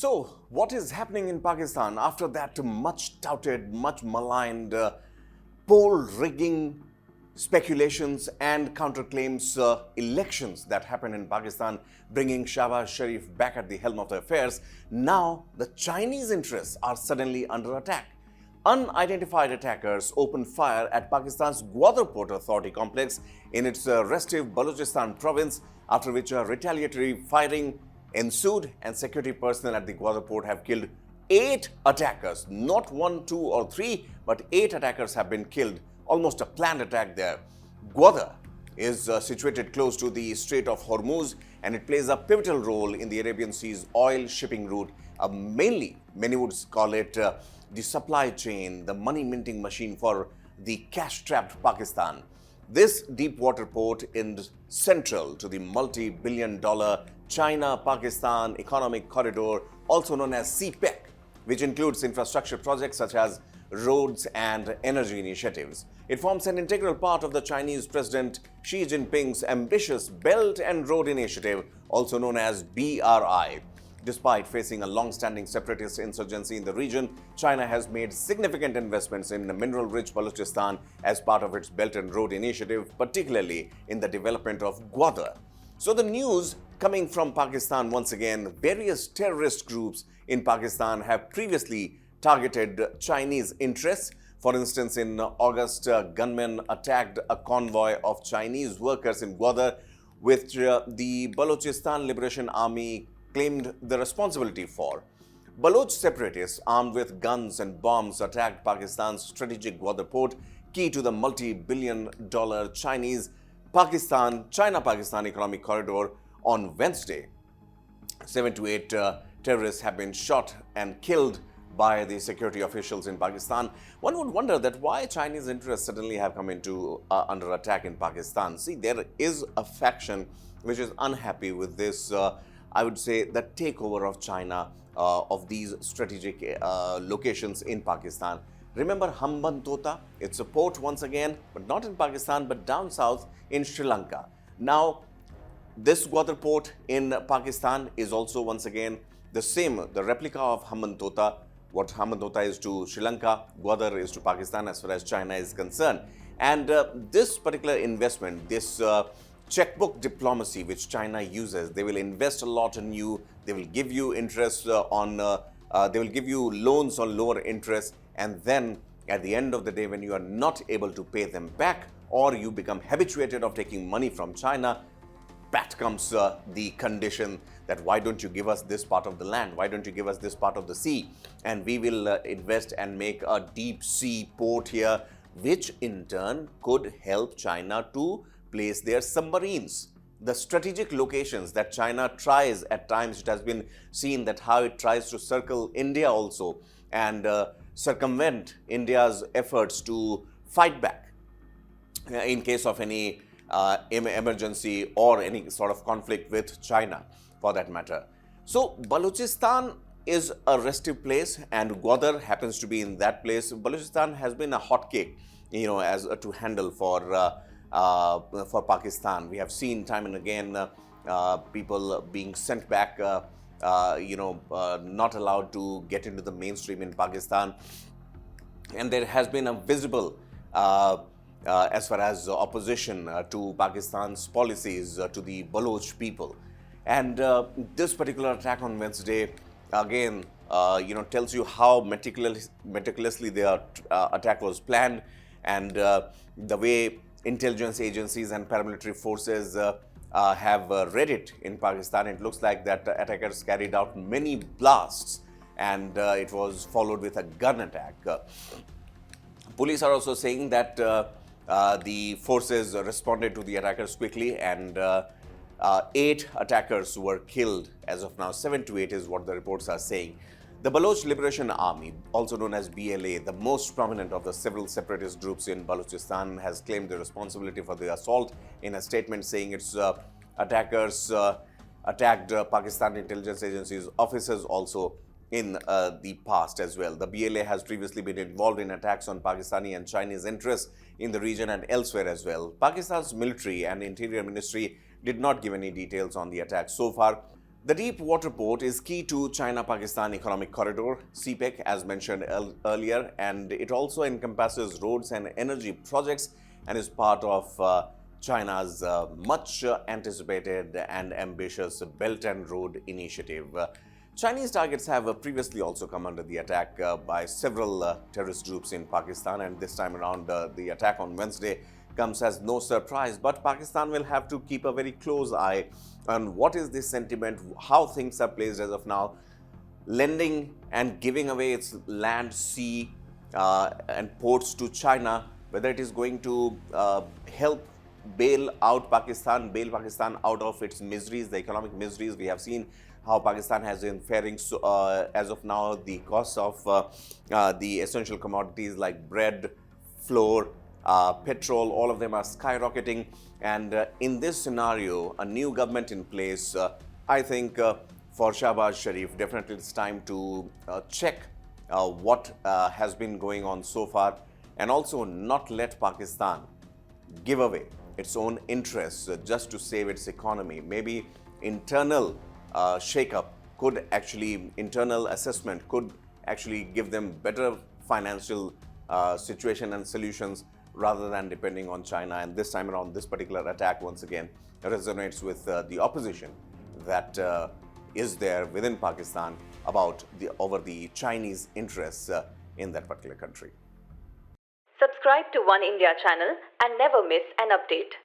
So, what is happening in Pakistan after that much touted, much maligned poll rigging speculations and counterclaims elections that happened in Pakistan, bringing Shahbaz Sharif back at the helm of the affairs? Now, the Chinese interests are suddenly under attack. Unidentified attackers opened fire at Pakistan's Gwadar Port Authority Complex in its restive Balochistan province, after which retaliatory firing ensued, and security personnel at the Gwadar port have killed 8 attackers. Not 1, 2 or 3, but 8 attackers have been killed. Almost a planned attack there. Gwadar is situated close to the Strait of Hormuz, and it plays a pivotal role in the Arabian Sea's oil shipping route. Mainly, many would call it the supply chain, the money minting machine for the cash-strapped Pakistan. This deep water port is central to the multi-billion-dollar China-Pakistan Economic Corridor, also known as CPEC, which includes infrastructure projects such as roads and energy initiatives. It forms an integral part of the Chinese President Xi Jinping's ambitious Belt and Road Initiative, also known as BRI. Despite facing a long-standing separatist insurgency in the region, China has made significant investments in mineral-rich Balochistan as part of its Belt and Road Initiative, particularly in the development of Gwadar. So the news coming from Pakistan once again, various terrorist groups in Pakistan have previously targeted Chinese interests. For instance, in August, gunmen attacked a convoy of Chinese workers in Gwadar, which the Balochistan Liberation Army claimed the responsibility for. Baloch separatists armed with guns and bombs attacked Pakistan's strategic Gwadar port, key to the multi-billion-dollar China-Pakistan Economic Corridor, on Wednesday. 7 to 8 terrorists have been shot and killed by the security officials in Pakistan. One would wonder that why Chinese interests suddenly have come into under attack in Pakistan. See, there is a faction which is unhappy with this, I would say, the takeover of China of these strategic locations in Pakistan. Remember Hambantota? It's a port once again, but not in Pakistan, but down south in Sri Lanka. Now, this Gwadar port in Pakistan is also once again the same, the replica of Hambantota. What Hambantota is to Sri Lanka, Gwadar is to Pakistan as far as China is concerned. And this particular investment, this checkbook diplomacy which China uses, they will invest a lot in you, they will give you interest they will give you loans on lower interest, and then at the end of the day, when you are not able to pay them back, or you become habituated of taking money from China, that comes the condition that why don't you give us this part of the land, why don't you give us this part of the sea, and we will invest and make a deep sea port here, which in turn could help China to place their submarines. The strategic locations that China tries at times, it has been seen that how it tries to circle India also and circumvent India's efforts to fight back in case of any emergency or any sort of conflict with China for that matter. So Balochistan is a restive place and Gwadar happens to be in that place. Balochistan has been a hotcake, as to handle for Pakistan. We have seen time and again people being sent back, not allowed to get into the mainstream in Pakistan. And there has been a visible, as far as opposition to Pakistan's policies to the Baloch people. And this particular attack on Wednesday, again, tells you how meticulously the attack was planned, and the way intelligence agencies and paramilitary forces have read it in Pakistan. It looks like that attackers carried out many blasts, and it was followed with a gun attack. Police are also saying that the forces responded to the attackers quickly, and 8 attackers were killed as of now. 7 to 8 is what the reports are saying. The Baloch Liberation Army, also known as BLA, the most prominent of the several separatist groups in Balochistan, has claimed the responsibility for the assault in a statement saying its attackers attacked Pakistan intelligence agencies' officers also in the past as well. The BLA has previously been involved in attacks on Pakistani and Chinese interests in the region and elsewhere as well. Pakistan's military and interior ministry did not give any details on the attack so far. The deep water port is key to China-Pakistan Economic Corridor, CPEC, as mentioned earlier, and it also encompasses roads and energy projects and is part of China's much anticipated and ambitious Belt and Road Initiative. Chinese targets have previously also come under the attack by several terrorist groups in Pakistan, and this time around the attack on Wednesday comes as no surprise. But Pakistan will have to keep a very close eye on what is this sentiment, how things are placed as of now, lending and giving away its land, sea and ports to China, whether it is going to help bail Pakistan out of its miseries, the economic miseries. We have seen how Pakistan has been faring as of now. The costs of the essential commodities like bread, flour, petrol, all of them are skyrocketing. And in this scenario, a new government in place, I think for Shahbaz Sharif, definitely it's time to check what has been going on so far, and also not let Pakistan give away its own interests just to save its economy. Maybe internal internal assessment could actually give them better financial situation and solutions rather than depending on China. And this time around, this particular attack once again resonates with the opposition that is there within Pakistan over the Chinese interests in that particular country. Subscribe to One India channel and never miss an update.